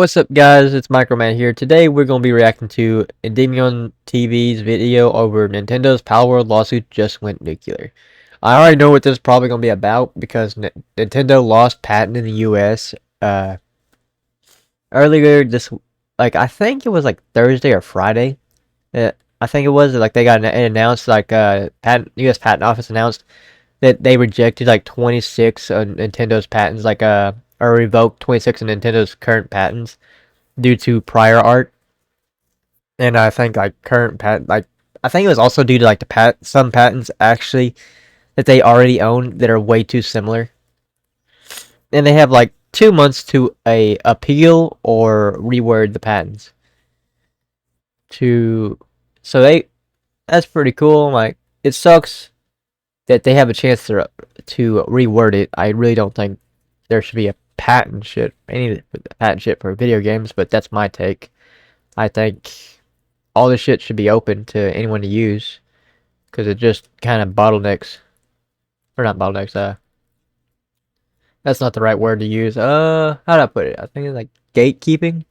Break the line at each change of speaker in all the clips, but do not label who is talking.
What's up, guys? It's Microman here. Today, we're going to be reacting to Endymion TV's video over Nintendo's Palworld lawsuit just went nuclear. I already know what this is probably going to be about because Nintendo lost patent in the US earlier this, I think it was like Thursday or Friday. I think it was like they got it announced, US Patent Office announced that they rejected like 26 of Nintendo's patents, or revoked 26 of Nintendo's current patents due to prior art. And I think current patent, I think it was also due to some patents actually that they already own that are way too similar. And they have like 2 months to appeal or reword the patents. So that's pretty cool. Like, it sucks that they have a chance to reword it. I really don't think there should be a patent shit for video games, but that's my take. I think all this shit should be open to anyone to use, because it just kind of bottlenecks, or not bottlenecks. That's not the right word to use. How do I put it? I think it's like gatekeeping,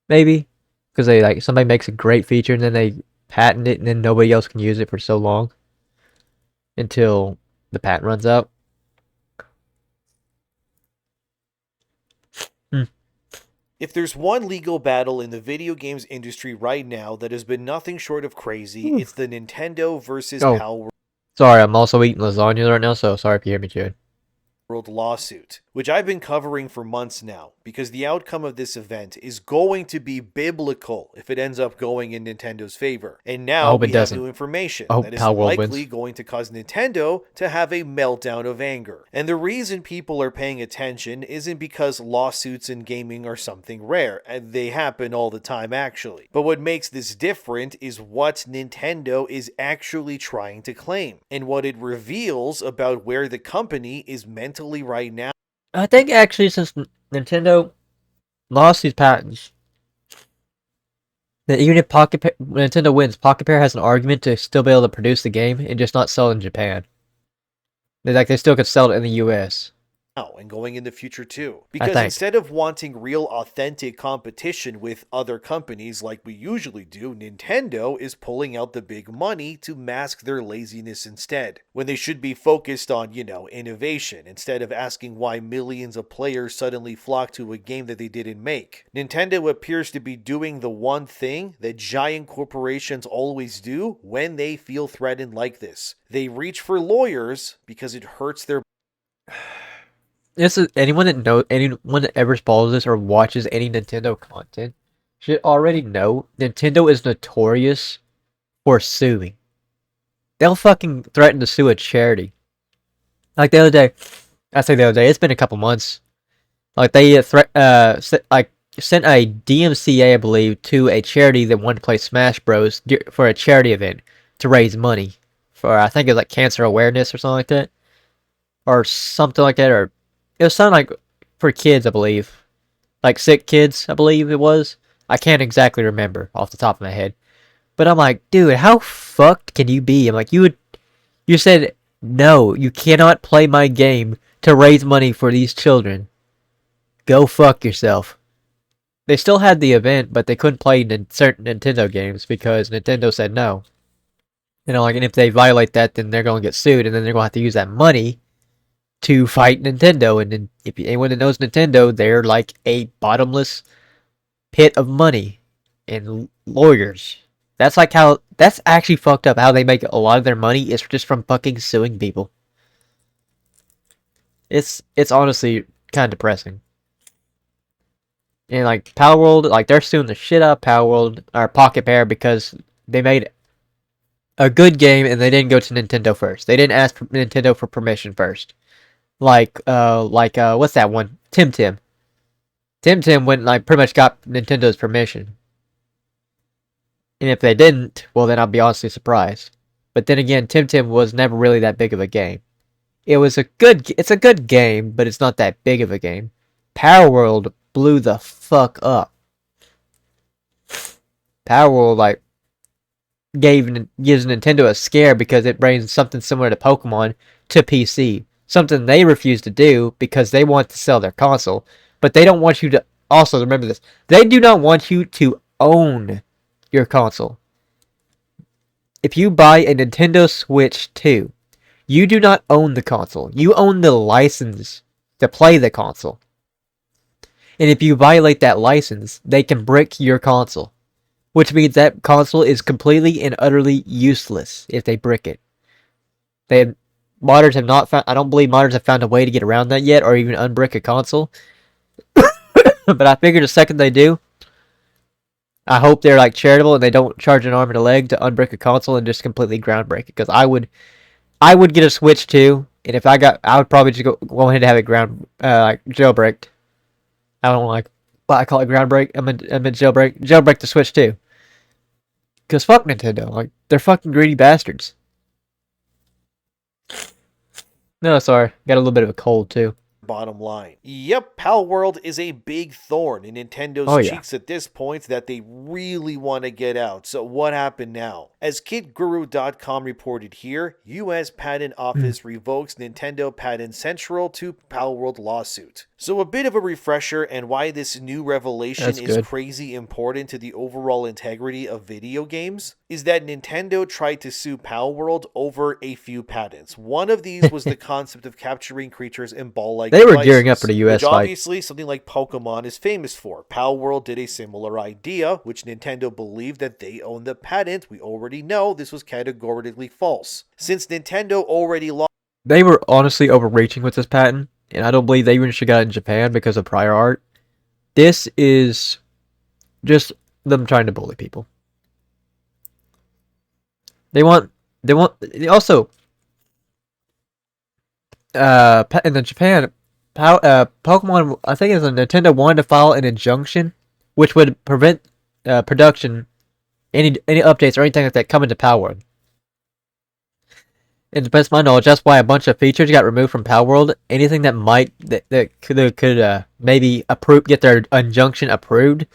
maybe, because somebody makes a great feature and then they patent it and then nobody else can use it for so long until the patent runs out.
If there's one legal battle in the video games industry right now that has been nothing short of crazy, it's the Nintendo versus Palworld
Sorry, I'm also eating lasagna right now, so sorry if you hear me chewing.
lawsuit, which I've been covering for months now, because the outcome of this event is going to be biblical if it ends up going in Nintendo's favor. And now we have new information that is likely going to cause Nintendo to have a meltdown of anger. And the reason people are paying attention isn't because lawsuits in gaming are something rare, and they happen all the time actually. But what makes this different is what Nintendo is actually trying to claim, and what it reveals about where the company is mentally right now.
I think actually, since Nintendo lost these patents, that even if Nintendo wins, Pocket Pair has an argument to still be able to produce the game and just not sell it in Japan. They still could sell it in the US.
And going in the future too. Because instead of wanting real authentic competition with other companies like we usually do, Nintendo is pulling out the big money to mask their laziness instead, when they should be focused on, innovation, instead of asking why millions of players suddenly flock to a game that they didn't make. Nintendo appears to be doing the one thing that giant corporations always do when they feel threatened like this. They reach for lawyers because it hurts their...
Anyone that ever follows this or watches any Nintendo content should already know Nintendo is notorious for suing. They'll fucking threaten to sue a charity. Like the other day, it's been a couple months. Like they sent a DMCA, I believe, to a charity that wanted to play Smash Bros. For a charity event to raise money for, I think it was like cancer awareness or something like that, or something like that, or it was something like for kids, I believe. Like sick kids, I believe it was. I can't exactly remember off the top of my head. But I'm like, dude, how fucked can you be? I'm like, you said, no, you cannot play my game to raise money for these children. Go fuck yourself. They still had the event, but they couldn't play certain Nintendo games because Nintendo said no. And if they violate that, then they're going to get sued, and then they're going to have to use that money to fight Nintendo. And then if anyone that knows Nintendo, they're like a bottomless pit of money and lawyers. That's actually fucked up how they make a lot of their money is just from fucking suing people. It's honestly kind of depressing. And like Palworld, they're suing the shit out of Palworld or Pocket Pair because they made a good game and they didn't go to Nintendo first. They didn't ask Nintendo for permission first. What's that one? Tim. Tim went pretty much got Nintendo's permission. And if they didn't, well then I'd be honestly surprised. But then again, Tim was never really that big of a game. It's a good game, but it's not that big of a game. Palworld blew the fuck up. Palworld gives Nintendo a scare because it brings something similar to Pokemon to PC. Something they refuse to do because they want to sell their console, but they don't want you to also remember this. They do not want you to own your console. If you buy a Nintendo Switch 2, you do not own the console. You own the license to play the console. And if you violate that license, they can brick your console. Which means that console is completely and utterly useless if they brick it. Modders have not found... I don't believe modders have found a way to get around that yet, or even unbrick a console. But I figured the second they do, I hope they're like charitable and they don't charge an arm and a leg to unbrick a console and just completely ground break it. Because I would get a Switch too, and if I would probably just go ahead and have it like jailbreaked. I don't like what I call it ground break. I meant jailbreak the Switch too. Because fuck Nintendo, like they're fucking greedy bastards. No, sorry, got a little bit of a cold too.
Bottom line. Yep, Palworld is a big thorn in Nintendo's cheeks at this point that they really want to get out. So what happened now? As KidGuru.com reported here, U.S. Patent Office revokes Nintendo Patent Central to Palworld lawsuit. So a bit of a refresher and why this new revelation is crazy important to the overall integrity of video games is that Nintendo tried to sue Palworld over a few patents. One of these was the concept of capturing creatures in ball-like
They were gearing up for the US
fight. Obviously, something like Pokemon is famous for. Palworld did a similar idea, which Nintendo believed that they owned the patent. We already know this was categorically false. Since Nintendo already lost...
They were honestly overreaching with this patent, and I don't believe they even should got it in Japan because of prior art. This is just them trying to bully people. They also... in the Japan... Pokemon, I think it's a Nintendo wanted to file an injunction, which would prevent production, any updates or anything like that coming to Palworld. And to the best of my knowledge, that's why a bunch of features got removed from Palworld. Anything that could maybe get their injunction approved,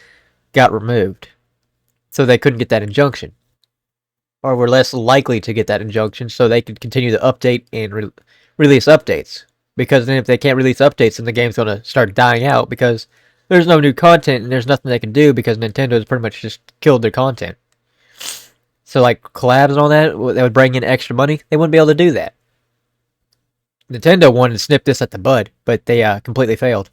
got removed, so they couldn't get that injunction, or were less likely to get that injunction, so they could continue to update and release updates. Because then if they can't release updates, then the game's going to start dying out because there's no new content and there's nothing they can do because Nintendo's pretty much just killed their content. So like collabs and all that would bring in extra money. They wouldn't be able to do that. Nintendo wanted to snip this at the bud, but they completely failed.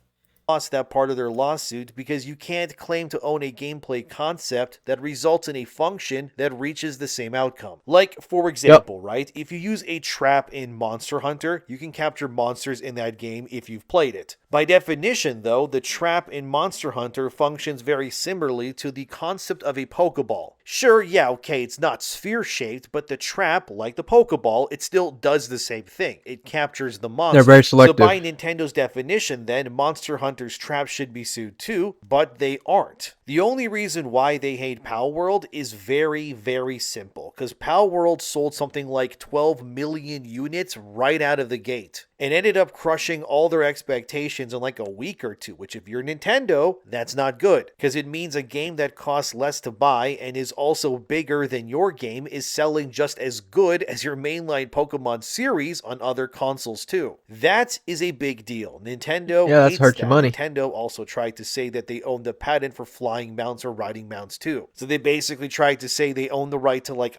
Lost that part of their lawsuit because you can't claim to own a gameplay concept that results in a function that reaches the same outcome. Like, for example, right? If you use a trap in Monster Hunter, you can capture monsters in that game if you've played it. By definition, though, the trap in Monster Hunter functions very similarly to the concept of a Pokeball. Sure, yeah, okay, it's not sphere-shaped, but the trap, like the Pokeball, it still does the same thing. It captures the monster.
They're very selective.
So by Nintendo's definition, then, Monster Hunter's traps should be sued too, but they aren't. The only reason why they hate Palworld is very, very simple, because Palworld sold something like 12 million units right out of the gate, and ended up crushing all their expectations in like a week or two, which if you're Nintendo, that's not good, because it means a game that costs less to buy and is also bigger than your game is selling just as good as your mainline Pokemon series on other consoles too. That is a big deal. Nintendo hates
hurt your money.
Nintendo also tried to say that they own the patent for flying mounts or riding mounts too. So they basically tried to say they own the right to like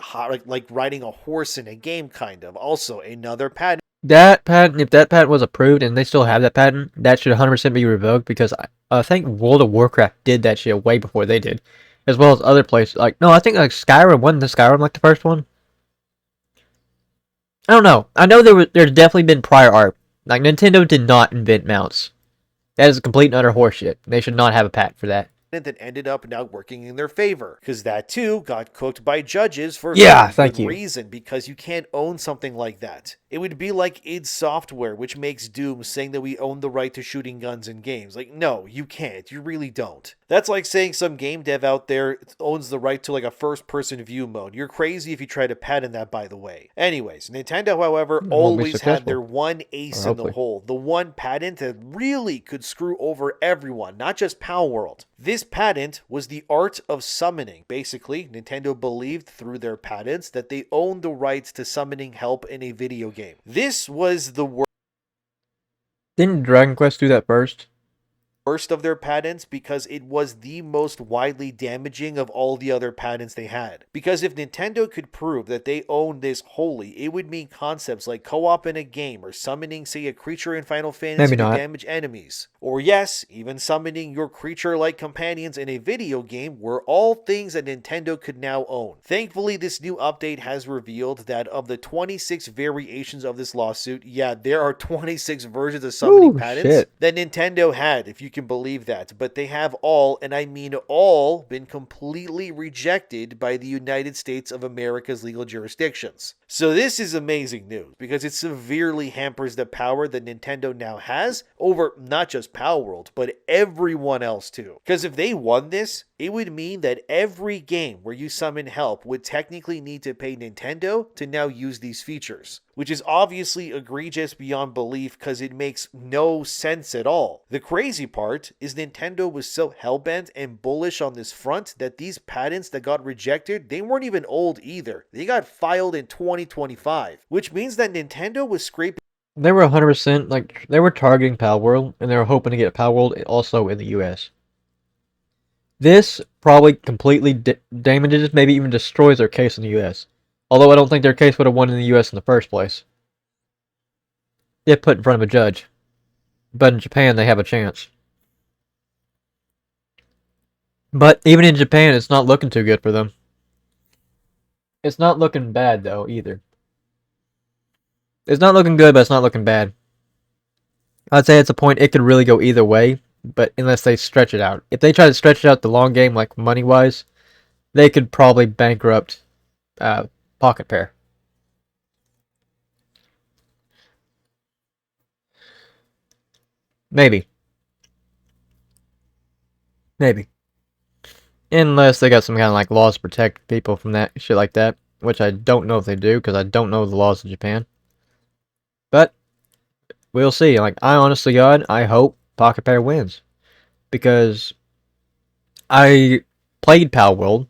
riding a horse in a game, kind of. Also another patent.
That patent, if that patent was approved and they still have that patent, that should 100% be revoked because I think World of Warcraft did that shit way before they did. As well as other places. Like, no, I think like Skyrim, wasn't the Skyrim like the first one? I don't know. I know there's definitely been prior art. Like, Nintendo did not invent mounts. That is a complete and utter horseshit. They should not have a patent for that.
That ended up now working in their favor, because that too got cooked by judges for
good
reason, because you can't own something like that. It would be like id Software, which makes Doom, saying that we own the right to shooting guns in games. Like, no, you can't. You really don't. That's like saying some game dev out there owns the right to like a first-person view mode. You're crazy if you try to patent that, by the way. Anyways, Nintendo, however, always had their one ace in the hole. The one patent that really could screw over everyone, not just Palworld. This patent was the art of summoning. Basically, Nintendo believed through their patents that they owned the rights to summoning help in a video game. This was the word.
Didn't Dragon Quest do that first?
worst of their patents because it was the most widely damaging of all the other patents they had. Because if Nintendo could prove that they owned this wholly, it would mean concepts like co-op in a game or summoning, say, a creature in Final Fantasy to damage enemies. Or yes, even summoning your creature-like companions in a video game were all things that Nintendo could now own. Thankfully, this new update has revealed that of the 26 variations of this lawsuit, yeah, there are 26 versions of summoning patents that Nintendo had, if you can believe that, but they have all, and I mean all, been completely rejected by the United States of America's legal jurisdictions. So this is amazing news because it severely hampers the power that Nintendo now has over not just Palworld, but everyone else too. Because if they won this, it would mean that every game where you summon help would technically need to pay Nintendo to now use these features, which is obviously egregious beyond belief because it makes no sense at all. The crazy part is Nintendo was so hellbent and bullish on this front that these patents that got rejected, they weren't even old either. They got filed in 2025, which means that Nintendo was scraping.
They were 100% like they were targeting Palworld, and they were hoping to get Palworld also in the US. This probably completely damages, maybe even destroys their case in the US. Although I don't think their case would have won in the US in the first place. If put in front of a judge. But in Japan, they have a chance. But even in Japan, it's not looking too good for them. It's not looking bad, though, either. It's not looking good, but it's not looking bad. I'd say it's a point it could really go either way, but unless they stretch it out. If they try to stretch it out the long game, like money-wise, they could probably bankrupt Pocket Pair. Maybe. Unless they got some kind of like laws to protect people from that shit like that, which I don't know if they do because I don't know the laws of Japan. But we'll see. Like, I honestly, God, I hope Pocket Pair wins because I played Palworld.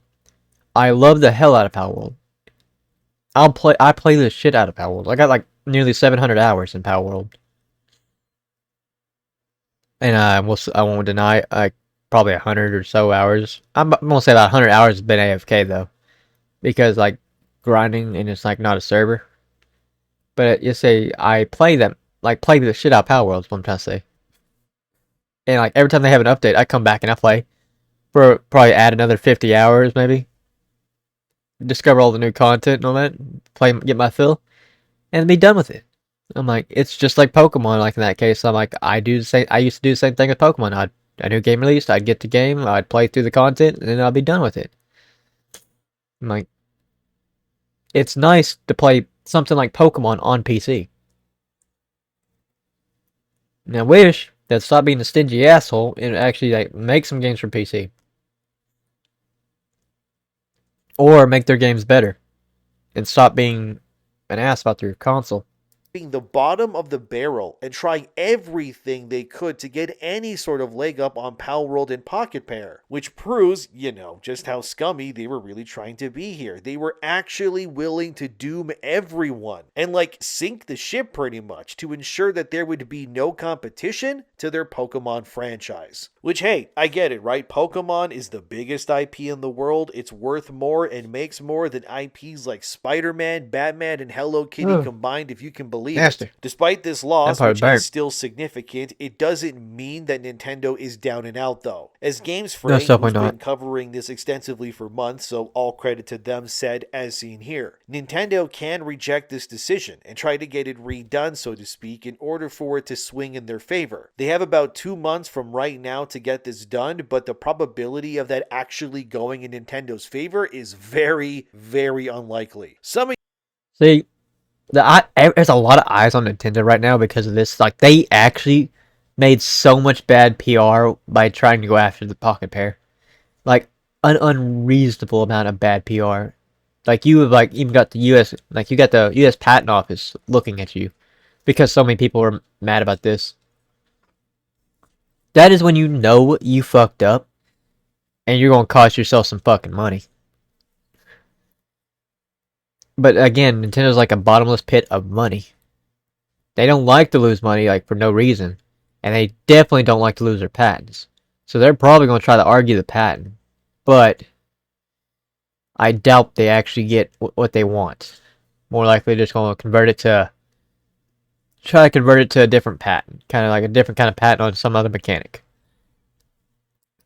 I love the hell out of Palworld. I play the shit out of Palworld. I got like nearly 700 hours in Palworld. And I won't deny, probably 100 or so hours. I'm gonna say about 100 hours has been AFK though, because like grinding and it's like not a server. But you say I play them, like play the shit out of Palworld is what I'm trying to say. And like every time they have an update, I come back and I play for probably add another 50 hours maybe. Discover all the new content and all that, play, get my fill, and be done with it. I'm like, it's just like Pokemon. Like in that case, I'm like, I used to do the same thing with Pokemon. A new game released, I'd get the game, I'd play through the content, and then I'd be done with it. I'm like, it's nice to play something like Pokemon on PC. And I wish they'd stop being a stingy asshole and actually like make some games for PC. Or make their games better. And stop being an ass about their console.
The bottom of the barrel and trying everything they could to get any sort of leg up on Palworld and Pocket Pair, which proves, just how scummy they were really trying to be here. They were actually willing to doom everyone and sink the ship pretty much to ensure that there would be no competition to their Pokemon franchise. Which, hey, I get it, right? Pokemon is the biggest IP in the world. It's worth more and makes more than IPs like Spider-Man, Batman, and Hello Kitty combined, if you can believe it. Despite this loss, which is still significant, it doesn't mean that Nintendo is down and out, though. As GamesFrame, who's been covering this extensively for months, so all credit to them, said, as seen here, Nintendo can reject this decision and try to get it redone, so to speak, in order for it to swing in their favor. They have about 2 months from right now to get this done, but the probability of that actually going in Nintendo's favor is very, very unlikely.
See, there's a lot of eyes on Nintendo right now because of this. Like, they actually made so much bad PR by trying to go after the Pocket Pair. Like, an unreasonable amount of bad PR. Like, you have even got the US, you got the US Patent Office looking at you because so many people were mad about this. That is when you know you fucked up and you're gonna cost yourself some fucking money. But again, Nintendo's like a bottomless pit of money. They don't like to lose money for no reason. and they definitely don't like to lose their patents. So they're probably going to try to argue the patent, but I doubt they actually get what they want. More likely, just going to try to convert it to a different patent, kind of like a different kind of patent on some other mechanic.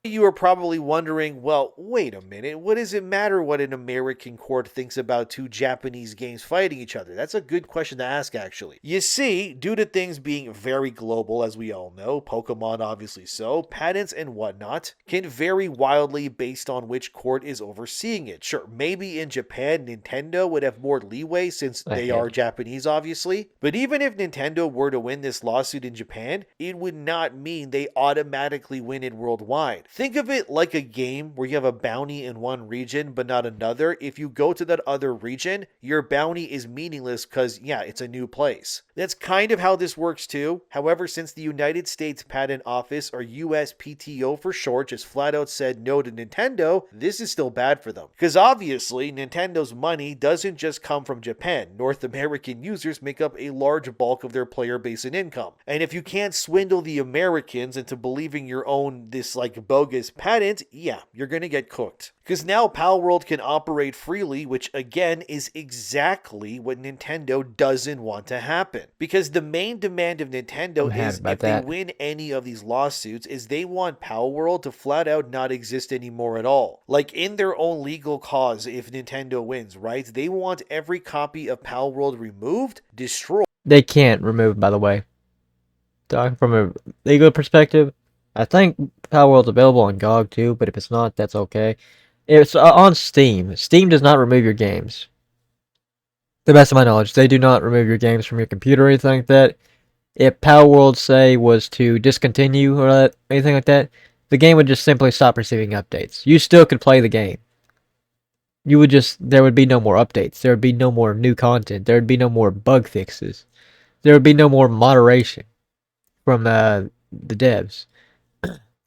You are probably wondering, well, wait a minute, what does it matter what an American court thinks about two Japanese games fighting each other? That's a good question to ask, actually. You see, due to things being very global, as we all know, Pokemon obviously so, patents and whatnot can vary wildly based on which court is overseeing it. Sure, maybe in Japan, Nintendo would have more leeway since they are Japanese, obviously, but even if Nintendo were to win this lawsuit in Japan, it would not mean they automatically win it worldwide. Think of it like a game where you have a bounty in one region but not another. If you go to that other region, your bounty is meaningless because, yeah, it's a new place. That's kind of how this works too. However, since the United States Patent Office, or USPTO for short, just flat out said no to Nintendo, this is still bad for them. Because obviously, Nintendo's money doesn't just come from Japan. North American users make up a large bulk of their player base and income. And if you can't swindle the Americans into believing your own this like bogus patent, yeah, you're gonna get cooked. Because now Palworld can operate freely, which again is exactly what Nintendo doesn't want to happen. Because the main demand of Nintendo is, if they win any of these lawsuits, is they want Palworld to flat out not exist anymore at all. Like in their own legal cause, if Nintendo wins, right? They want every copy of Palworld removed, destroyed.
They can't remove it, by the way. Talking from a legal perspective, I think Palworld's available on GOG too, but if it's not, that's okay. It's on Steam. Steam does not remove your games. To the best of my knowledge, they do not remove your games from your computer or anything like that. If Palworld, say, was to discontinue or anything like that, the game would just simply stop receiving updates. You still could play the game. There would be no more updates. There would be no more new content. There would be no more bug fixes. There would be no more moderation from the devs.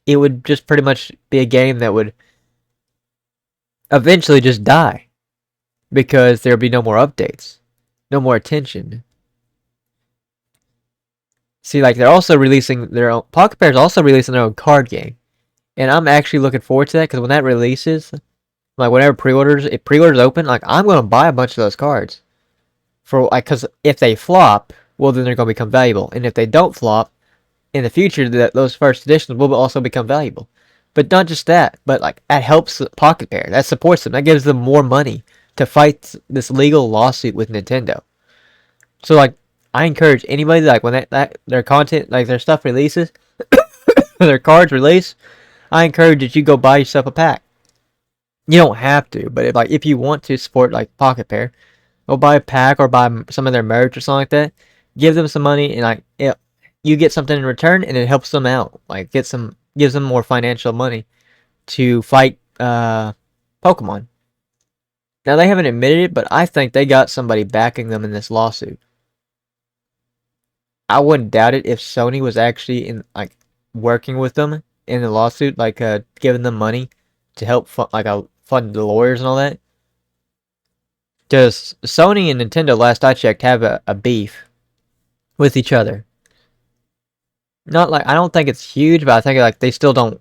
It would just pretty much be a game that would eventually just die because there would be no more updates, no more attention. See, like they're also releasing their own. Pocket Pair is also releasing their own card game, and I'm actually looking forward to that because when that releases, like whenever if pre-orders open, like I'm gonna buy a bunch of those cards for like because if they flop, well then they're gonna become valuable, and if they don't flop, in the future, those first editions will also become valuable. But not just that, but like that helps Pocket Pair. That supports them. That gives them more money to fight this legal lawsuit with Nintendo. So like, I encourage anybody like when that their content, like their stuff releases, their cards release, I encourage that you go buy yourself a pack. You don't have to, but if you want to support like Pocket Pair, go buy a pack or buy some of their merch or something like that. Give them some money and like you get something in return, and it helps them out. Like gives them more financial money to fight Pokemon. Now they haven't admitted it, but I think they got somebody backing them in this lawsuit. I wouldn't doubt it if Sony was actually working with them in the lawsuit, giving them money to help fund the lawyers and all that. Because Sony and Nintendo, last I checked, have a beef with each other. Not I don't think it's huge, but I think they still don't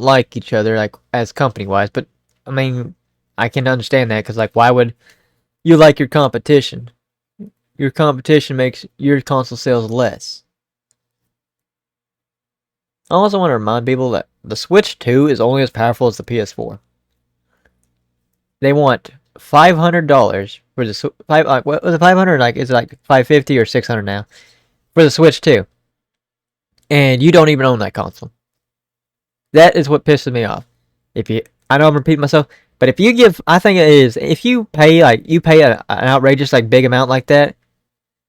like each other as company wise. But I mean, I can understand that because why would you like your competition? Your competition makes your console sales less. I also want to remind people that the Switch 2 is only as powerful as the PS4. They want $500 for the what was it, 500? Is it $550 or $600 now for the Switch 2? And you don't even own that console. That is what pisses me off. I know I'm repeating myself, but if you pay an outrageous big amount like that,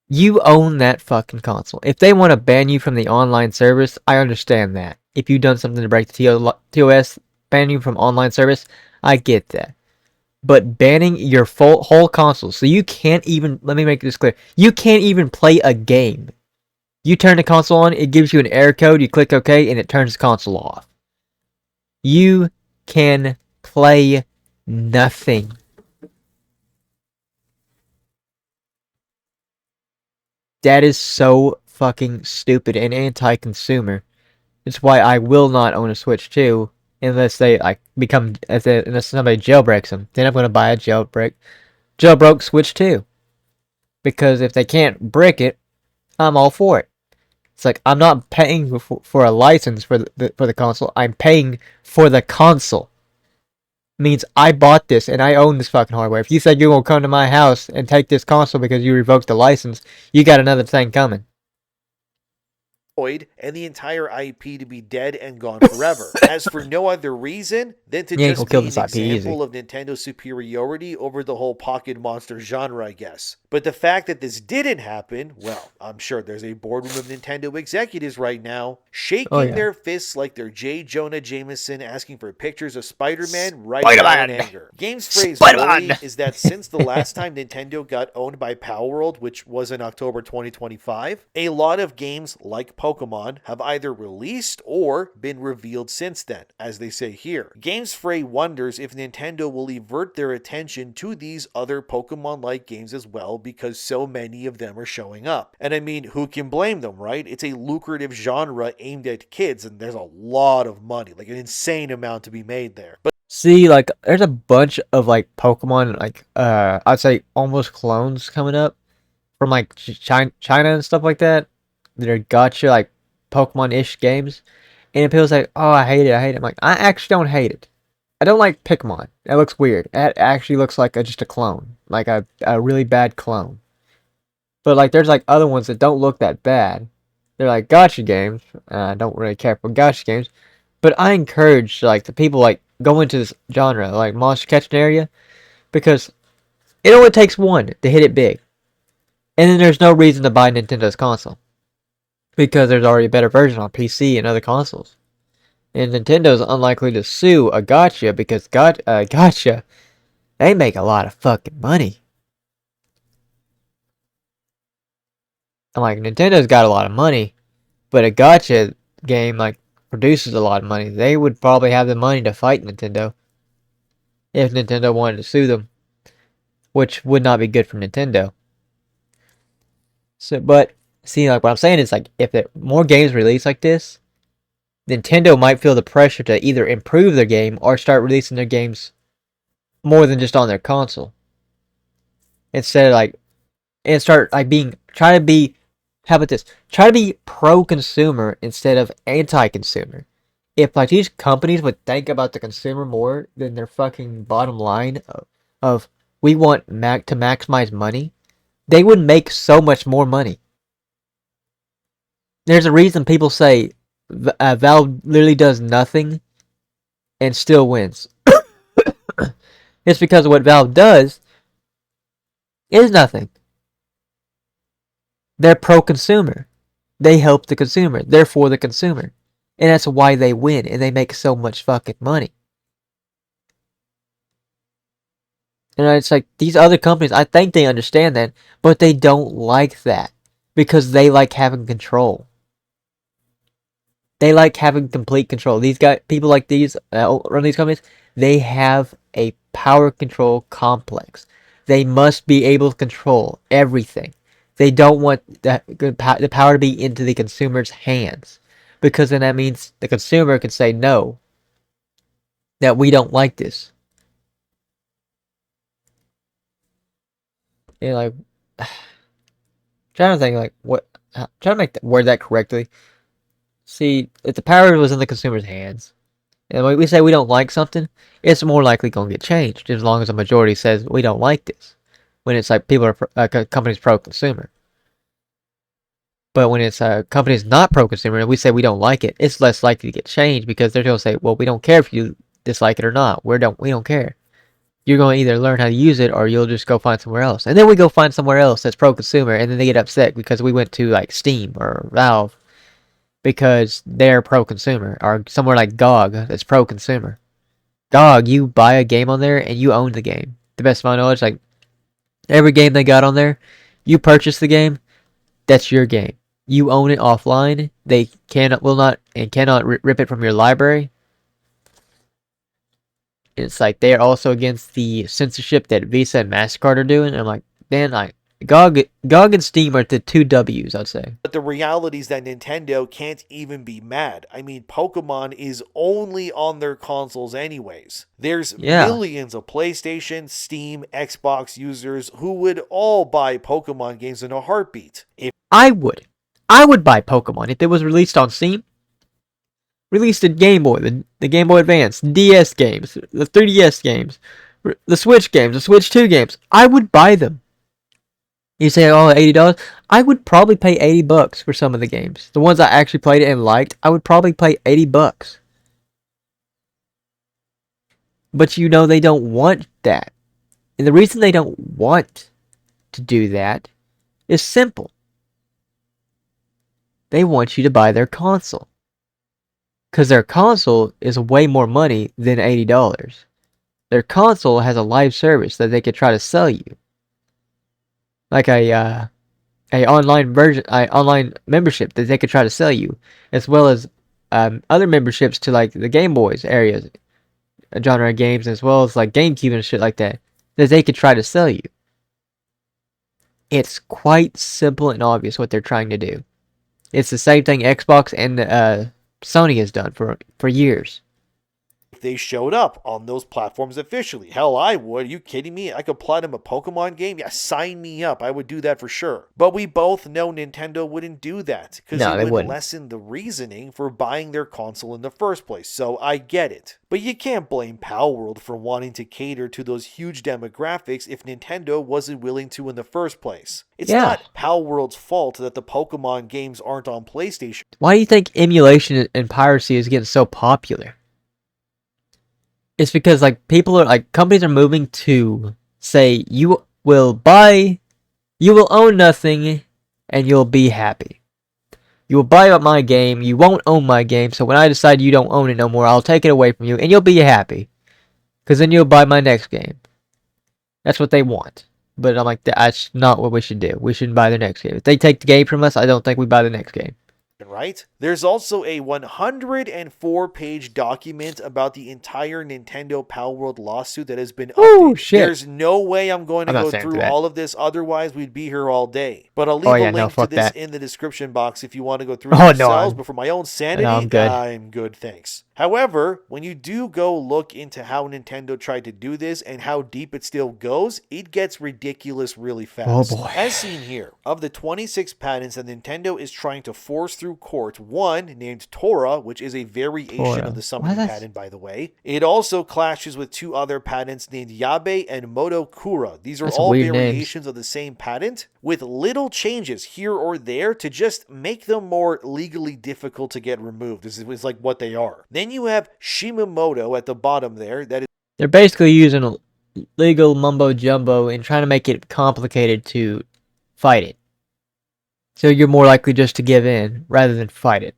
you own that fucking console. If they want to ban you from the online service, I understand that. If you've done something to break the TOS, ban you from online service, I get that. But banning your whole console, so you can't even, let me make this clear, you can't even play a game. You turn the console on, it gives you an error code, you click OK, and it turns the console off. You can play nothing. That is so fucking stupid and anti-consumer. It's why I will not own a Switch 2 unless they like unless somebody jailbreaks them. Then I'm gonna buy a jailbroke Switch 2. Because if they can't brick it, I'm all for it. It's like I'm not paying for a license for the console. I'm paying for the console. Means I bought this and I own this fucking hardware. If you said you're gonna come to my house and take this console because you revoked the license, you got another thing coming.
And the entire IP to be dead and gone forever. As for no other reason than to just be an example of Nintendo's superiority over the whole Pocket Monster genre, I guess. But the fact that this didn't happen, well, I'm sure there's a boardroom of Nintendo executives right now shaking their fists like they're J. Jonah Jameson asking for pictures of Spider-Man right now in anger. GameSpray's worry is that since the last time Nintendo got owned by Palworld, which was in October 2025, a lot of games like Pokemon have either released or been revealed since then, as they say here. GameSpray wonders if Nintendo will divert their attention to these other Pokemon-like games as well, because so many of them are showing up. And I mean, who can blame them, right? It's a lucrative genre aimed at kids, and there's a lot of money, like an insane amount to be made there. But
see, like, there's a bunch of like Pokemon, like I'd say almost clones coming up from like China and stuff like that. They're gotcha like Pokemon-ish games, and people say, "Oh, I hate it. I'm like, I actually don't hate it. I don't like Pikmin. That looks weird. It actually looks like just a clone, like a really bad clone. But like, there's like other ones that don't look that bad. They're like gotcha games. I don't really care for gotcha games, but I encourage like the people like go into this genre, like monster catching area, because it only takes one to hit it big, and then there's no reason to buy Nintendo's console. Because there's already a better version on PC and other consoles. And Nintendo's unlikely to sue a gotcha because gotcha, they make a lot of fucking money. I'm like, Nintendo's got a lot of money, but a gotcha game like produces a lot of money. They would probably have the money to fight Nintendo if Nintendo wanted to sue them, which would not be good for Nintendo. So, but see, like what I'm saying is like if more games release like this, Nintendo might feel the pressure to either improve their game or start releasing their games more than just on their console. Instead of like, and start like try to be pro-consumer instead of anti-consumer. If like these companies would think about the consumer more than their fucking bottom line of we want to maximize money, they would make so much more money. There's a reason people say Valve literally does nothing and still wins. It's because what Valve does is nothing. They're pro-consumer. They help the consumer. They're for the consumer. And that's why they win and they make so much fucking money. And it's like, these other companies, I think they understand that, but they don't like that. Because they like having control. They like having complete control. These guys, people like these, run these companies, they have a power control complex. They must be able to control everything. They don't want the power to be into the consumer's hands. Because then that means the consumer can say no. That we don't like this. You know, like, trying to think, like, trying to make word that correctly. See, if the power was in the consumer's hands, and when we say we don't like something, it's more likely going to get changed as long as a majority says we don't like this. When it's like people are companies pro-consumer, but when it's companies not pro-consumer and we say we don't like it, it's less likely to get changed because they're going to say, well, we don't care if you dislike it or not. We don't care. You're going to either learn how to use it or you'll just go find somewhere else. And then we go find somewhere else that's pro-consumer, and then they get upset because we went to like Steam or Valve. Because they're pro-consumer, or somewhere like GOG that's pro-consumer. GOG, you buy a game on there and you own the game. The best of my knowledge, like every game they got on there, you purchase the game, that's your game. You own it offline. They will not rip it from your library. It's like they are also against the censorship that Visa and MasterCard are doing. And I'm like, man, GOG and Steam are the two W's, I'd say.
But the reality is that Nintendo can't even be mad. I mean, Pokemon is only on their consoles anyways. There's millions of PlayStation, Steam, Xbox users who would all buy Pokemon games in a heartbeat.
I would buy Pokemon if it was released on Steam. Released in Game Boy, the Game Boy Advance, DS games, the 3DS games, the Switch games, the Switch 2 games. I would buy them. You say, oh, $80? I would probably pay $80 for some of the games. The ones I actually played and liked, I would probably pay $80. But you know they don't want that. And the reason they don't want to do that is simple. They want you to buy their console. Because their console is way more money than $80. Their console has a live service that they could try to sell you. Like a online membership that they could try to sell you, as well as other memberships to like the Game Boys areas, genre of games, as well as like GameCube and shit like that they could try to sell you. It's quite simple and obvious what they're trying to do. It's the same thing Xbox and Sony has done for years.
If they showed up on those platforms officially. Hell, I would. Are you kidding me? I could platinum a Pokemon game? Yeah, sign me up. I would do that for sure. But we both know Nintendo wouldn't do that because it would lessen the reasoning for buying their console in the first place. So I get it. But you can't blame Palworld for wanting to cater to those huge demographics if Nintendo wasn't willing to in the first place. It's not Palworld's fault that the Pokemon games aren't on PlayStation.
Why do you think emulation and piracy is getting so popular? It's because companies are moving to say you will own nothing and you'll be happy. You will buy up my game, you won't own my game, so when I decide you don't own it no more, I'll take it away from you and you'll be happy. Because then you'll buy my next game. That's what they want. But I'm like, that's not what we should do. We shouldn't buy the next game. If they take the game from us, I don't think we buy the next game.
Right? There's also a 104-page document about the entire Nintendo Palworld lawsuit that has been updated.
Oh, shit.
There's no way I'm going to go through all of this, otherwise we'd be here all day. But I'll leave a link to this in the description box if you want to go through it yourselves. But for my own sanity, I'm good, thanks. However, when you do go look into how Nintendo tried to do this and how deep it still goes, it gets ridiculous really fast.
Oh boy.
As seen here, of the 26 patents that Nintendo is trying to force through court, one named Tora, which is a variation of the summoning patent, by the way. It also clashes with two other patents named Yabe and Motokura. These are all variations of the same patent with little changes here or there to just make them more legally difficult to get removed. This is like what they are. Then you have Shimamoto at the bottom there.
They're basically using legal mumbo jumbo and trying to make it complicated to fight it. So you're more likely just to give in rather than fight it.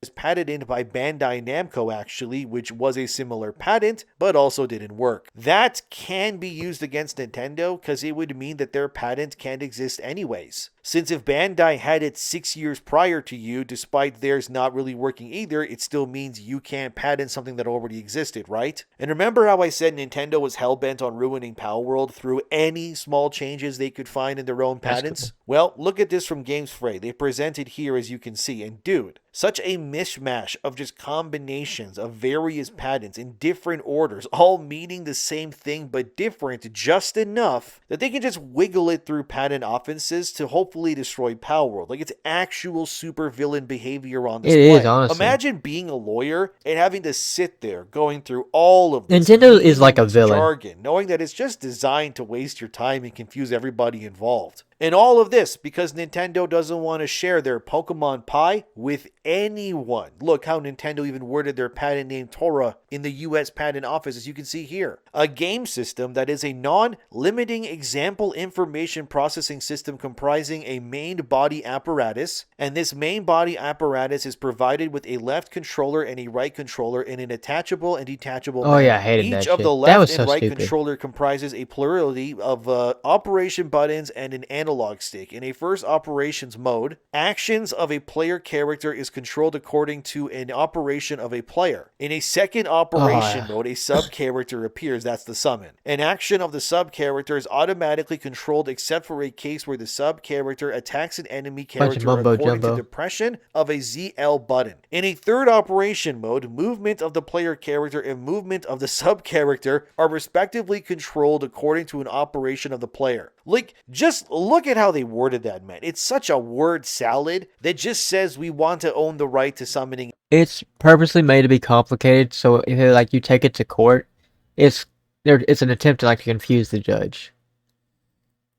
Is patented by Bandai Namco, actually, which was a similar patent, but also didn't work. That can be used against Nintendo because it would mean that their patent can't exist anyways. Since if Bandai had it 6 years prior to you, despite theirs not really working either, it still means you can't patent something that already existed, right? And remember how I said Nintendo was hell-bent on ruining Palworld through any small changes they could find in their own patents? Cool. Well, look at this from Games Fray. They present it here as you can see, and dude, such a mishmash of just combinations of various patents in different orders, all meaning the same thing but different just enough that they can just wiggle it through patent offenses to hopefully destroy Palworld. Like, it's actual supervillain behavior on display.
It is, honestly.
Imagine being a lawyer and having to sit there going through all of this
Nintendo is like a villain.
jargon, knowing that it's just designed to waste your time and confuse everybody involved. And all of this because Nintendo doesn't want to share their Pokemon pie with anyone. Look how Nintendo even worded their patent name Tora in the US Patent Office, as you can see here. A game system that is a non-limiting example information processing system comprising a main body apparatus, and this main body apparatus is provided with a left controller and a right controller in an attachable and detachable manner.
Yeah, I hated that
Each of
shit.
the left and
so
right
stupid.
controller comprises a plurality of operation buttons and an analog stick. In a first operations mode, actions of a player character is controlled according to an operation of a player. In a second operation mode, a sub-character appears, that's the summon. An action of the sub-character is automatically controlled except for a case where the sub-character attacks an enemy character according to the depression of a ZL button. In a third operation mode, movement of the player character and movement of the sub-character are respectively controlled according to an operation of the player. Like, just look at how they worded that, man. It's such a word salad that just says we want to own the right to summoning.
It's purposely made to be complicated, so if like you take it to court, it's an attempt to like confuse the judge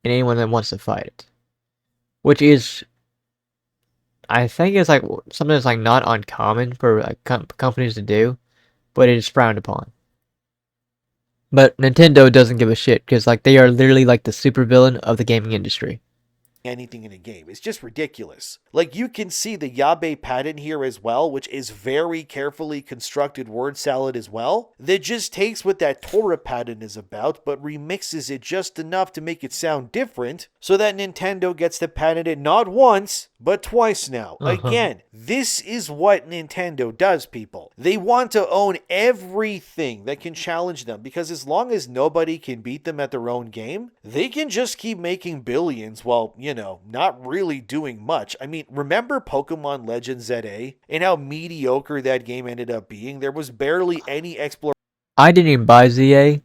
and anyone that wants to fight it, which is, I think, it's like something that's like not uncommon for like companies to do, but it is frowned upon. But Nintendo doesn't give a shit because like they are literally like the supervillain of the gaming industry.
Anything in a game. It's just ridiculous. Like, you can see the Yabe pattern here as well, which is very carefully constructed word salad as well, that just takes what that Tora pattern is about, but remixes it just enough to make it sound different, so that Nintendo gets to patent it not once, but twice now. Again, this is what Nintendo does, people. They want to own everything that can challenge them, because as long as nobody can beat them at their own game, they can just keep making billions while, you know, not really doing much. I mean, remember Pokemon Legends ZA and how mediocre that game ended up being? There was barely any exploration.
I didn't even buy ZA.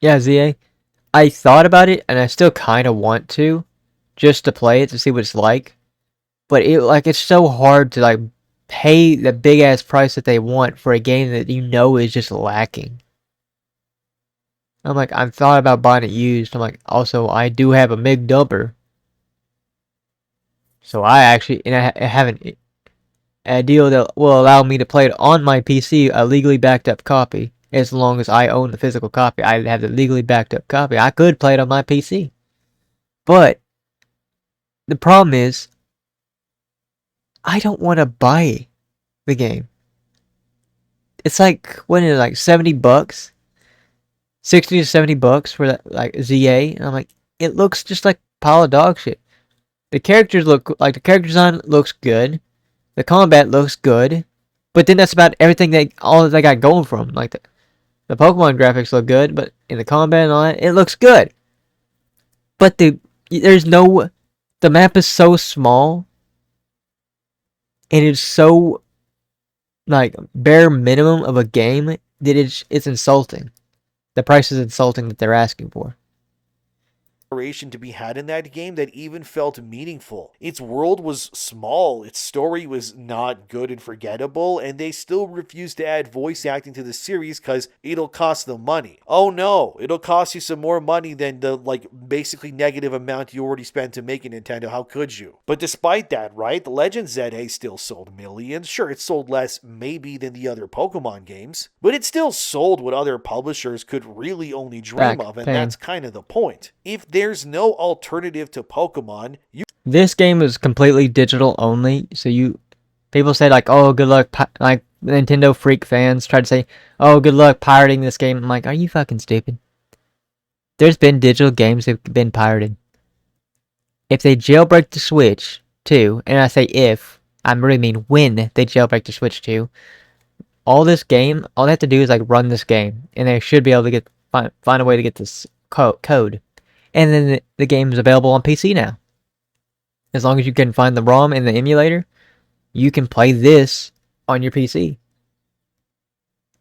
Yeah, ZA. I thought about it, and I still kind of want to, just to play it to see what it's like. But it's so hard to like pay the big ass price that they want for a game that you know is just lacking. I'm like, I've thought about buying it used. I'm like, also, I do have a MIG dumper. So I actually, and I have a deal that will allow me to play it on my PC, a legally backed up copy. As long as I own the physical copy, I have the legally backed up copy. I could play it on my PC. But the problem is, I don't want to buy the game. It's like, what is it, like $70? 60 to 70 bucks for that, like, ZA, and I'm like, it looks just like a pile of dog shit. The characters look like, the character design looks good, the combat looks good, but then that's about everything all that they got going from. Like the Pokemon graphics look good, but in the combat and all that, it looks good. But the map is so small, and it's so like bare minimum of a game that it's insulting. The price is insulting that they're asking for.
To be had in that game that even felt meaningful. Its world was small, its story was not good and forgettable, and they still refused to add voice acting to the series because it'll cost them money. Oh no, it'll cost you some more money than the basically negative amount you already spent to make a Nintendo. How could you? But despite that, right, the Legends ZA still sold millions. Sure, it sold less maybe than the other Pokemon games, but it still sold what other publishers could really only dream of, and that's kind of the point. If there's no alternative to Pokemon,
this game is completely digital only, so people say like, oh, good luck, like Nintendo freak fans try to say, oh, good luck pirating this game. I'm like, are you fucking stupid? There's been digital games that have been pirated. If they jailbreak the Switch too, and I say if, I really mean when they jailbreak the Switch too, all they have to do is like run this game, and they should be able to find a way to get this code. And then the game is available on PC now. As long as you can find the ROM in the emulator, you can play this on your PC.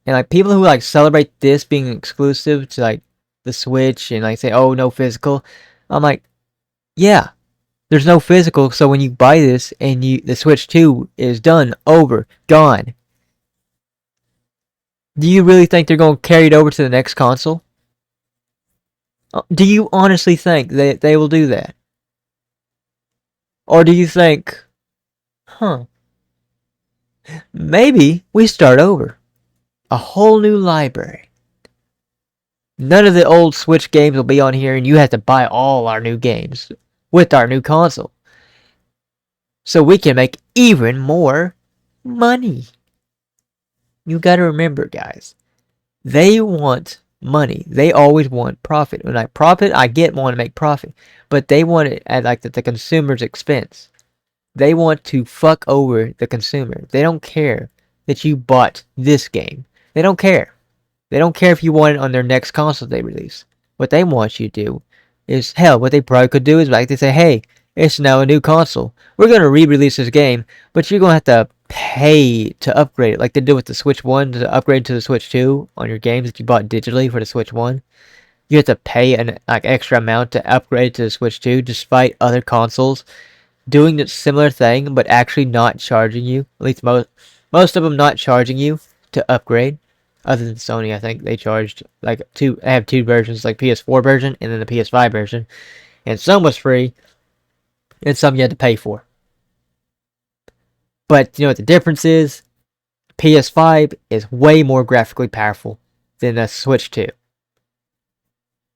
And like people who like celebrate this being exclusive to like the Switch and like say, oh, no physical, I'm like, yeah, there's no physical. So when you buy this and the Switch 2 is done, over, gone, do you really think they're going to carry it over to the next console? Do you honestly think that they will do that? Or do you think, maybe we start over. A whole new library. None of the old Switch games will be on here, and you have to buy all our new games with our new console. So we can make even more money. You gotta remember, guys. They want money. They always want profit. When I profit, I want to make profit. But they want it at like the consumer's expense. They want to fuck over the consumer. They don't care that you bought this game. They don't care. They don't care if you want it on their next console they release. What they want you to do is, hell, what they probably could do is like they say, hey, it's now a new console. We're going to re-release this game, but you're going to have to pay to upgrade it. Like they did with the Switch 1 to upgrade to the Switch 2 on your games that you bought digitally for the Switch 1. You have to pay an extra amount to upgrade to the Switch 2 despite other consoles doing the similar thing but actually not charging you. At least most of them not charging you to upgrade. Other than Sony, I think they charged like they have two versions, like PS4 version and then the PS5 version. And some was free and some you had to pay for. But you know what the difference is? PS5 is way more graphically powerful than the Switch 2.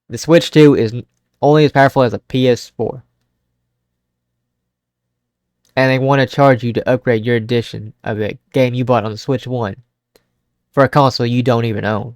The Switch 2 is only as powerful as a PS4. And they want to charge you to upgrade your edition of a game you bought on the Switch 1 for a console you don't even own.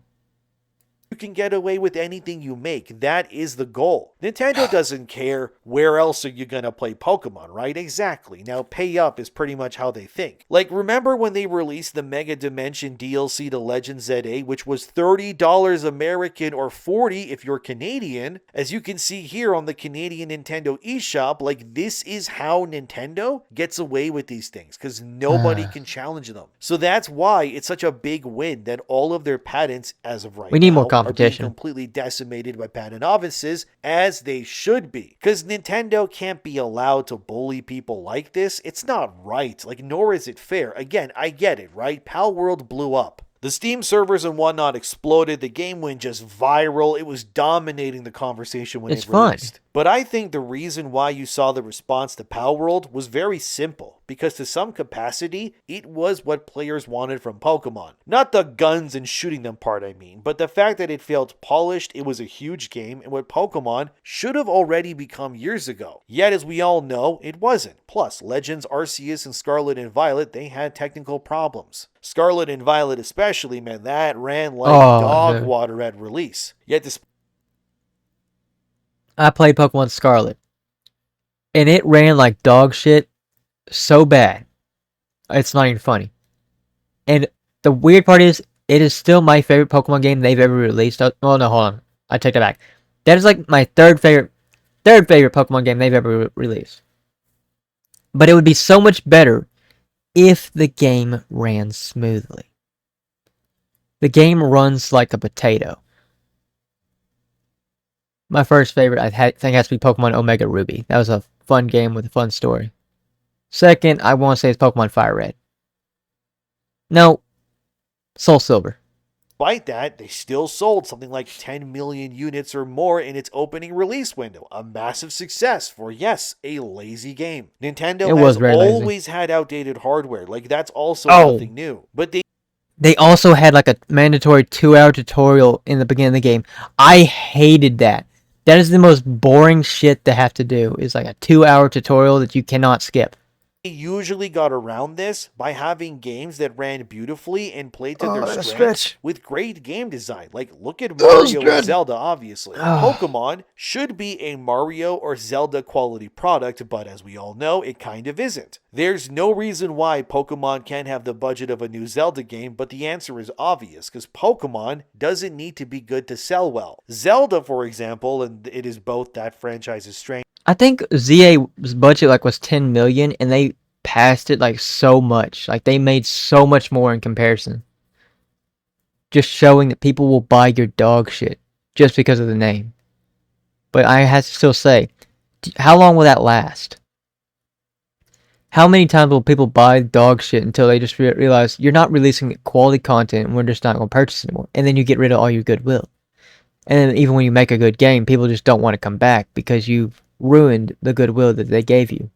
You can get away with anything you make. That is the goal. Nintendo doesn't care. Where else are you gonna play Pokemon, right? Exactly. Now, pay up is pretty much how they think. Like, remember when they released the Mega Dimension DLC to Legend ZA, which was $30 American or $40 if you're Canadian? As you can see here on the Canadian Nintendo eShop, like, this is how Nintendo gets away with these things, because nobody can challenge them. So that's why it's such a big win that all of their patents, as of right now,
we need more competition.
Are being completely decimated by patent offices, as they should be. Because Nintendo can't be allowed to bully people like this. It's not right. Like, nor is it fair. Again, I get it, right? Palworld blew up. The Steam servers and whatnot exploded. The game went just viral. It was dominating the conversation when it released. But I think the reason why you saw the response to Palworld was very simple. Because to some capacity, it was what players wanted from Pokemon. Not the guns and shooting them part, I mean, but the fact that it felt polished, it was a huge game, and what Pokemon should have already become years ago. Yet, as we all know, it wasn't. Plus, Legends, Arceus, and Scarlet and Violet, they had technical problems. Scarlet and Violet especially, man, that ran like dog water at release. Yet,
I played Pokemon Scarlet, and it ran like dog shit so bad. It's not even funny. And the weird part is, it is still my favorite Pokemon game they've ever released. Oh, no, hold on. I take that back. That is like my third favorite Pokemon game they've ever released. But it would be so much better if the game ran smoothly. The game runs like a potato. My first favorite, I think, has to be Pokemon Omega Ruby. That was a fun game with a fun story. Second, I want to say it's Pokemon Fire Red. No, Soul Silver.
Despite that, they still sold something like 10 million units or more in its opening release window. A massive success for, yes, a lazy game. Nintendo has always had outdated hardware. Like, that's also nothing new. But
they also had like a mandatory 2-hour tutorial in the beginning of the game. I hated that. That is the most boring shit to have to do, is like a 2-hour tutorial that you cannot skip.
They usually got around this by having games that ran beautifully and played to their strengths with great game design. Like, look at Mario and Zelda, obviously. Pokemon should be a Mario or Zelda quality product, but as we all know, it kind of isn't. There's no reason why Pokemon can't have the budget of a new Zelda game, but the answer is obvious, because Pokemon doesn't need to be good to sell well. Zelda, for example, and it is both that franchise's strength.
I think ZA's budget was 10 million, and they passed it so much. Like, they made so much more in comparison. Just showing that people will buy your dog shit just because of the name. But I have to still say, how long will that last? How many times will people buy dog shit until they just realize you're not releasing quality content and we're just not going to purchase anymore? And then you get rid of all your goodwill. And then even when you make a good game, people just don't want to come back because you've ruined the goodwill that they gave you.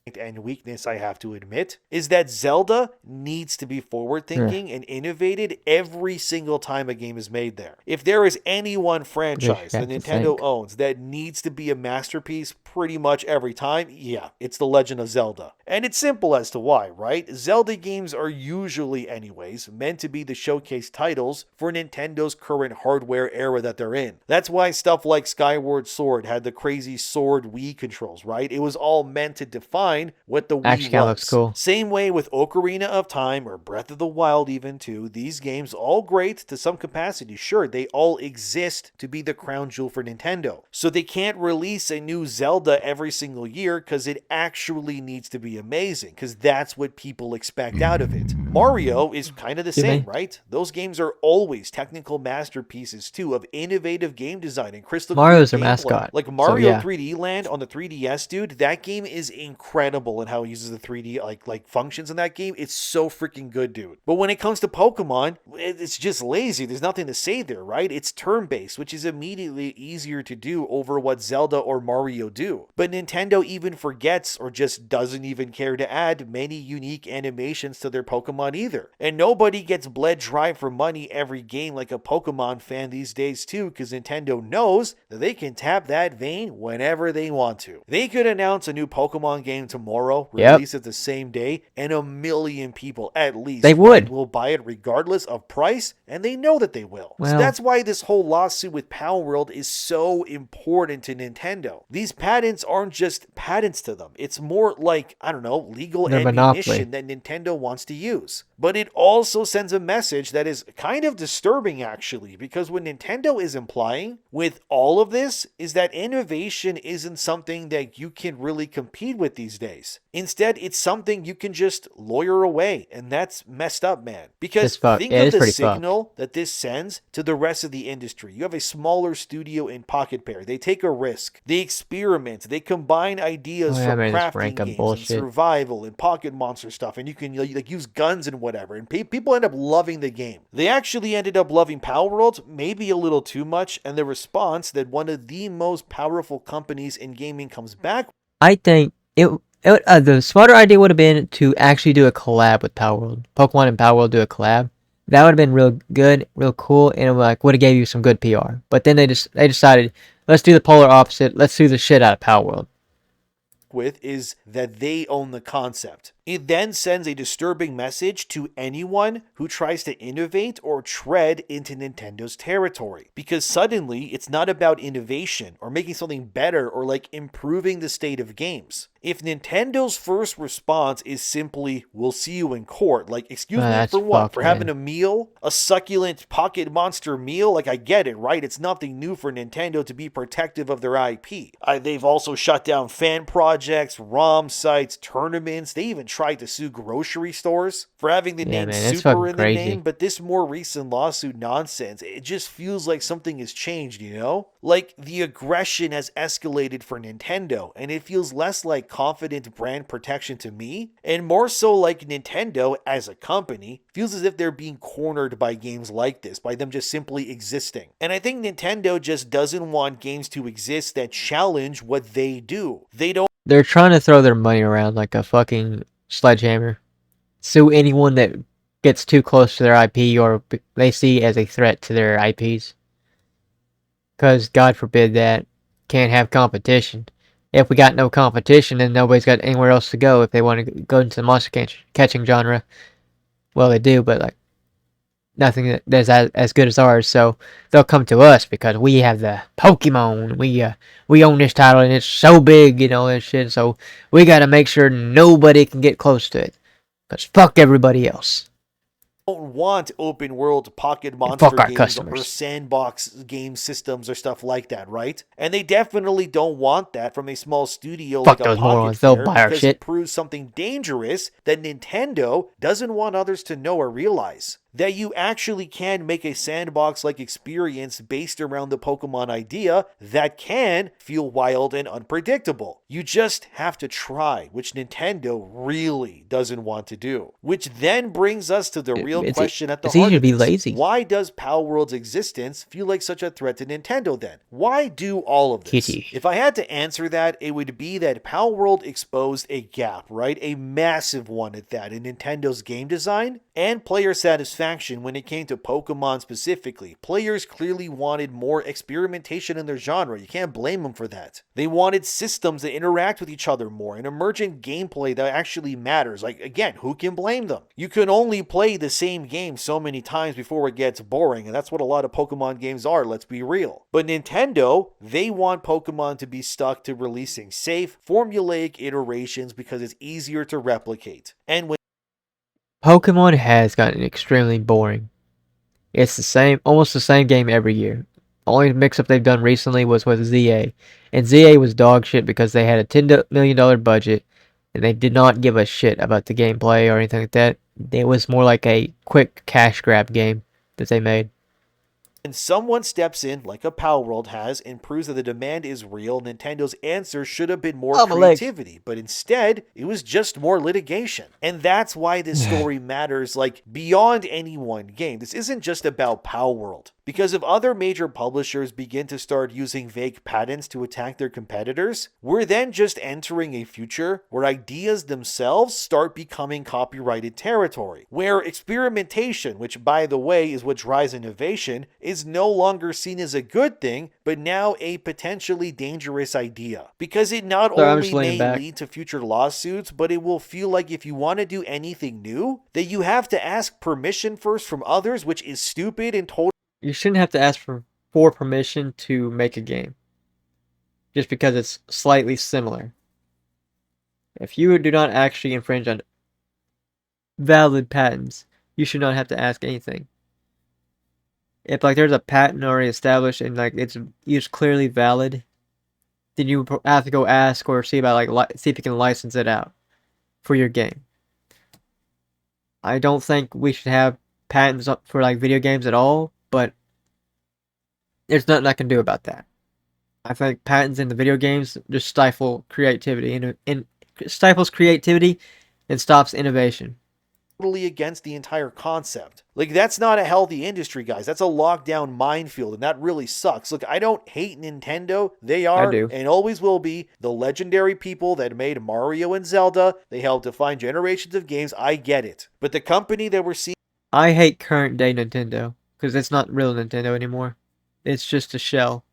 and weakness, I have to admit, is that Zelda needs to be forward-thinking and innovated every single time a game is made there. If there is any one franchise that Nintendo owns that needs to be a masterpiece pretty much every time, yeah, it's The Legend of Zelda. And it's simple as to why, right? Zelda games are usually, anyways, meant to be the showcase titles for Nintendo's current hardware era that they're in. That's why stuff like Skyward Sword had the crazy sword Wii controls, right? It was all meant to define what the Wii was.
Looks cool.
Same way with Ocarina of Time or Breath of the Wild even too. These games, all great to some capacity, sure, they all exist to be the crown jewel for Nintendo. So they can't release a new Zelda every single year because it actually needs to be amazing, because that's what people expect out of it. Mario is kind of the same, right? Those games are always technical masterpieces too, of innovative game design and crystal clear
Mario's their
gameplay.
mascot.
Like Mario 3D Land on the 3DS, dude, that game is incredible in how it uses the 3D like functions in that game. It's so freaking good, dude. But when it comes to Pokemon, it's just lazy. There's nothing to say there, right? It's turn-based, which is immediately easier to do over what Zelda or Mario do. But Nintendo even forgets or just doesn't even care to add many unique animations to their Pokemon either. And nobody gets bled dry for money every game like a Pokemon fan these days too, because Nintendo knows that they can tap that vein whenever they want to. They could announce a new Pokemon game tomorrow, release it the same day, and 1 million people at least will buy it regardless of price, and they know that they will. So that's why this whole lawsuit with Palworld is so important to Nintendo. These patents aren't just patents to them. It's more like, I don't know, legal ammunition that Nintendo wants to use. But it also sends a message that is kind of disturbing, actually, because what Nintendo is implying with all of this is that innovation isn't something that you can really compete with these days. Instead, it's something you can just lawyer away, and that's messed up, man. Because think of the signal that this sends to the rest of the industry. You have a smaller studio in Pocket Pair. They take a risk. They experiment. They combine ideas from crafting games and survival and Pocket Monster stuff, and you can like use guns and whatever, and people end up loving the game. They actually ended up loving Palworld, maybe a little too much, and the response that one of the most powerful companies in gaming comes back.
I think the smarter idea would have been to actually do a collab with Palworld. Pokemon and Palworld do a collab. That would have been real good, real cool, and it would have gave you some good PR. But then they decided, let's do the polar opposite. Let's do the shit out of Palworld.
With is that they own the concept. It then sends a disturbing message to anyone who tries to innovate or tread into Nintendo's territory, because suddenly it's not about innovation or making something better or like improving the state of games. If Nintendo's first response is simply, we'll see you in court, like, excuse me, for what? For having a meal? A succulent Pocket Monster meal? Like, I get it, right? It's nothing new for Nintendo to be protective of their IP. They've also shut down fan projects, ROM sites, tournaments. They even tried to sue grocery stores for having the name Super in the name, but this more recent lawsuit nonsense, it just feels like something has changed, you know? Like, the aggression has escalated for Nintendo, and it feels less like confident brand protection to me, and more so like Nintendo as a company feels as if they're being cornered by games like this, by them just simply existing. And I think Nintendo just doesn't want games to exist that challenge what they do. They're
trying to throw their money around like a fucking sledgehammer. Sue anyone that gets too close to their IP or they see as a threat to their IPs. Because God forbid that. Can't have competition. If we got no competition, then nobody's got anywhere else to go if they want to go into the monster catching genre. Well, they do, but like nothing that's as good as ours. So they'll come to us because we have the Pokemon. We own this title and it's so big, you know, and shit. So we got to make sure nobody can get close to it. Because fuck everybody else.
Don't want open world Pocket Monster games or sandbox game systems or stuff like that, right? And they definitely don't want that from a small studio like a Pocket Fair, because it proves something dangerous that Nintendo doesn't want others to know or realize. that you actually can make a sandbox-like experience based around the Pokemon idea that can feel wild and unpredictable. You just have to try, which Nintendo really doesn't want to do. Which then brings us to the real question at the heart
easier
of
to be
this.
lazy.
Why does Palworld's existence feel like such a threat to Nintendo then? Why do all of this?
Kitty.
If I had to answer that, it would be that Palworld exposed a gap, right? A massive one at that, in Nintendo's game design and player satisfaction when it came to Pokemon specifically. Players clearly wanted more experimentation in their genre. You can't blame them for that. They wanted systems that interact with each other more, and emergent gameplay that actually matters. Like, again, who can blame them? You can only play the same game so many times before it gets boring, and that's what a lot of Pokemon games are, let's be real. But Nintendo, they want Pokemon to be stuck to releasing safe, formulaic iterations because it's easier to replicate. And when
Pokemon has gotten extremely boring. It's the same, almost the same game every year. The only mix-up they've done recently was with ZA. And ZA was dog shit because they had a $10 million budget and they did not give a shit about the gameplay or anything like that. It was more like a quick cash grab game that they made.
When someone steps in, like a Palworld has, and proves that the demand is real, Nintendo's answer should have been more creativity, but instead, it was just more litigation. And that's why this story matters, like, beyond any one game. This isn't just about Palworld. Because if other major publishers begin to start using vague patents to attack their competitors, we're then just entering a future where ideas themselves start becoming copyrighted territory, where experimentation, which by the way is what drives innovation, is no longer seen as a good thing, but now a potentially dangerous idea. Because it not only may lead to future lawsuits, but it will feel like if you want to do anything new, that you have to ask permission first from others, which is stupid and totally.
You shouldn't have to ask for permission to make a game, just because it's slightly similar. If you do not actually infringe on valid patents, you should not have to ask anything. If like there's a patent already established and like it's clearly valid, then you have to go ask or see about see if you can license it out for your game. I don't think we should have patents up for like video games at all, but there's nothing I can do about that. I think patents in the video games just stifle creativity and stifles creativity and stops innovation.
Totally against the entire concept. Like, that's not a healthy industry, guys. That's a lockdown minefield, and that really sucks. Look, I don't hate Nintendo. They are, and always will be, the legendary people that made Mario and Zelda. They helped define generations of games. I get it. But the company that we're seeing...
I hate current day Nintendo, because it's not real Nintendo anymore. It's just a shell.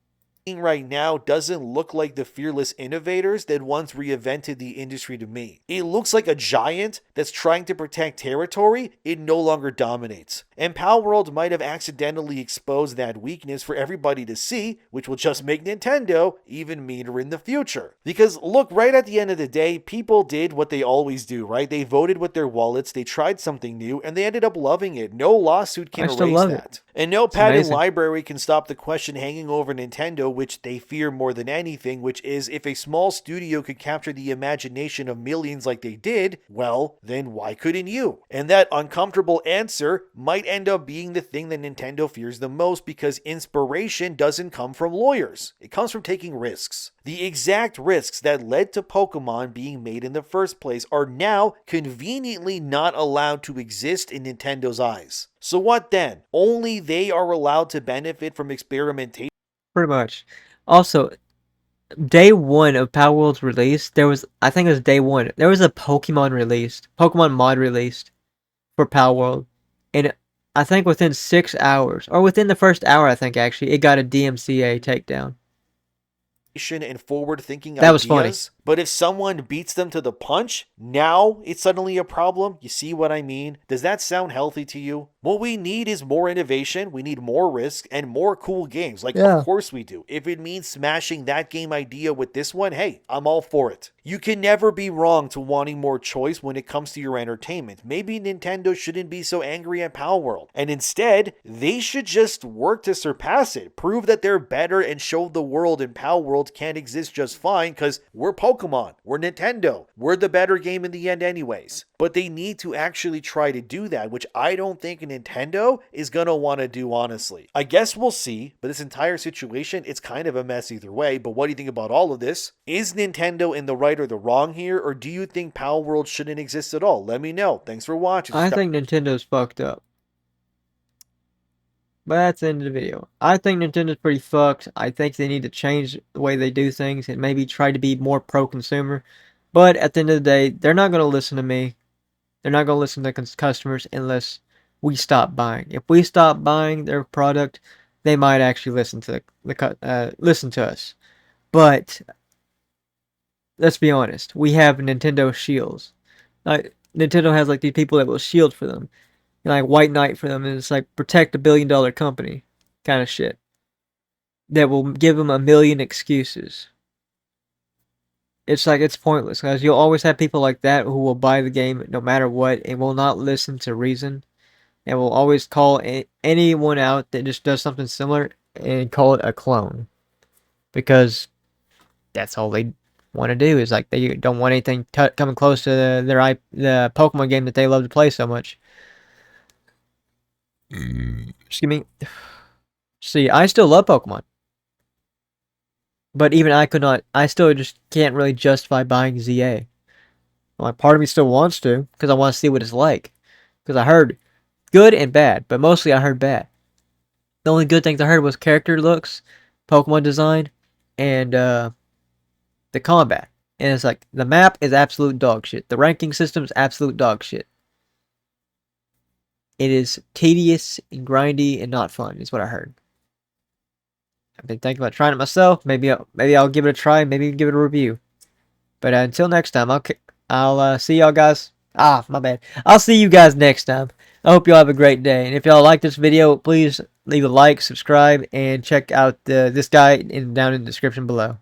Right now doesn't look like the fearless innovators that once reinvented the industry to me. It looks like a giant that's trying to protect territory it no longer dominates. And Palworld might have accidentally exposed that weakness for everybody to see, which will just make Nintendo even meaner in the future. Because look, right at the end of the day, people did what they always do, right? They voted with their wallets, they tried something new, and they ended up loving it. No lawsuit can erase that. And no patent library can stop the question hanging over Nintendo, which they fear more than anything, which is if a small studio could capture the imagination of millions like they did, well, then why couldn't you? And that uncomfortable answer might end up being the thing that Nintendo fears the most, because inspiration doesn't come from lawyers. It comes from taking risks. The exact risks that led to Pokemon being made in the first place are now conveniently not allowed to exist in Nintendo's eyes. So what then? Only they are allowed to benefit from experimentation?
Pretty much. Also, day one of Palworld's release, I think it was day one, there was a Pokemon mod released for Palworld. And I think within 6 hours, or within the first hour, I think actually, it got a DMCA takedown.
And forward-thinking ideas.
That was funny.
But if someone beats them to the punch, now it's suddenly a problem. You see what I mean? Does that sound healthy to you? What we need is more innovation. We need more risk and more cool games. Like, of course we do. If it means smashing that game idea with this one, hey, I'm all for it. You can never be wrong to wanting more choice when it comes to your entertainment. Maybe Nintendo shouldn't be so angry at Palworld, and instead, they should just work to surpass it. Prove that they're better and show the world and Palworld can't exist just fine, because we're Pokemon, we're Nintendo, we're the better game in the end anyways. But they need to actually try to do that, which I don't think Nintendo is gonna want to do, honestly. I guess we'll see, but this entire situation, it's kind of a mess either way. But what do you think about all of this? Is Nintendo in the right or the wrong here, or do you think Palworld shouldn't exist at all? Let me know. Thanks for watching.
I think Nintendo's fucked up. But that's the end of the video. I think Nintendo's pretty fucked. I think they need to change the way they do things and maybe try to be more pro-consumer. But at the end of the day, they're not going to listen to me. They're not going to listen to customers unless we stop buying. If we stop buying their product, they might actually listen to listen to us. But let's be honest, we have Nintendo shields. Like Nintendo has like these people that will shield for them, and like White Knight for them, and it's like protect $1 billion company kind of shit. That will give them a million excuses. It's like it's pointless because you'll always have people like that who will buy the game no matter what and will not listen to reason, and will always call anyone out that just does something similar and call it a clone, because that's all they want to do. Is like they don't want anything coming close to the Pokemon game that they love to play so much. Excuse me. See, I still love Pokemon. But even I still just can't really justify buying ZA. Like, part of me still wants to, because I want to see what it's like. Because I heard good and bad, but mostly I heard bad. The only good things I heard was character looks, Pokemon design, and the combat. And it's like, the map is absolute dog shit. The ranking system is absolute dog shit. It is tedious and grindy and not fun, is what I heard. I've been thinking about trying it myself. Maybe I'll give it a try. Maybe give it a review. But until next time, I'll see y'all guys. My bad. I'll see you guys next time. I hope y'all have a great day. And if y'all like this video, please leave a like, subscribe, and check out this guy down in the description below.